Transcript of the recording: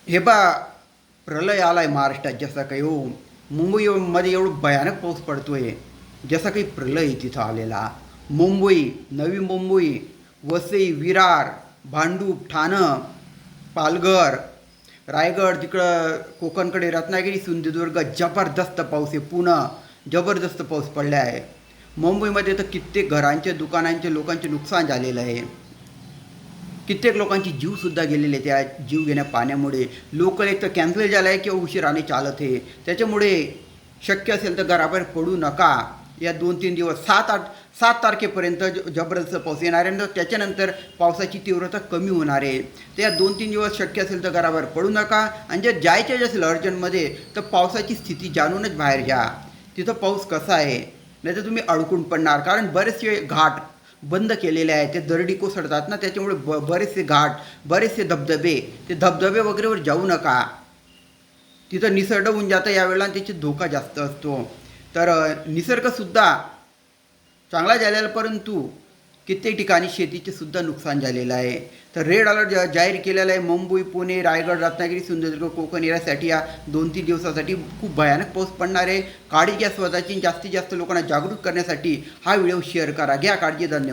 हे बा प्रलय आलाय महाराष्ट्रात जसा काही हो. मुंबईमध्ये एवढं भयानक पाऊस पडतोय, जसा काही प्रलय तिथं आलेला. मुंबई, नवी मुंबई, वसई, विरार, भांडूप, ठाणं, पालघर, रायगड, तिकडं कोकणकडे रत्नागिरी, सिंधुदुर्ग जबरदस्त पाऊस आहे. पुणे जबरदस्त पाऊस पडला आहे. मुंबईमध्ये तर कित्येक घरांचे, दुकानांचे, लोकांचे नुकसान झालेलं आहे. कित्येक लोकांचे जीवसुद्धा गेलेले त्या जीव घेण्या पाण्यामुळे. लोकल एक तर कॅन्सल झालं आहे किंवा उशिराने चालत आहे. त्याच्यामुळे शक्य असेल तर घराबाहेर पडू नका. या 2-3 दिवस 7 तारखेपर्यंत जबरदस्त पाऊस येणार आहे. त्याच्यानंतर पावसाची तीव्रता कमी होणार आहे. तर या 2-3 दिवस शक्य असेल तर घराबाहेर पडू नका. आणि जर जायचे असेल अर्जंटमध्ये तर पावसाची स्थिती जाणूनच बाहेर जा. तिथं पाऊस कसा आहे, नाही तर तुम्ही अडकून पडणार. कारण बरेचसे घाट बंद केलेले आहे, ते दरडी कोसळतात ना, त्याच्यामुळे बरेचसे घाट, बरेचसे धबधबे, ते धबधबे वगैरेवर जाऊ नका. तिथं निसर्ग होऊन जातं यावेळेला आणि त्याची धोका जास्त असतो. तर निसर्गसुद्धा चांगला झालेला, परंतु कित्येक ठिकाणी शेतीचे सुद्धा नुकसान झालेलं आहे. तर रेड अलर्ट जाहीर केलेला आहे. मुंबई, पुणे, रायगड, रत्नागिरी, सिंधुदुर्ग, कोकण यासाठी या 2-3 दिवसासाठी खूप भयानक पाऊस पडणार आहे. काळजी घ्या स्वतःची. जास्तीत जास्त लोकांना जागरूक करण्यासाठी हा व्हिडिओ शेअर करा. घ्या काळजी. धन्यवाद.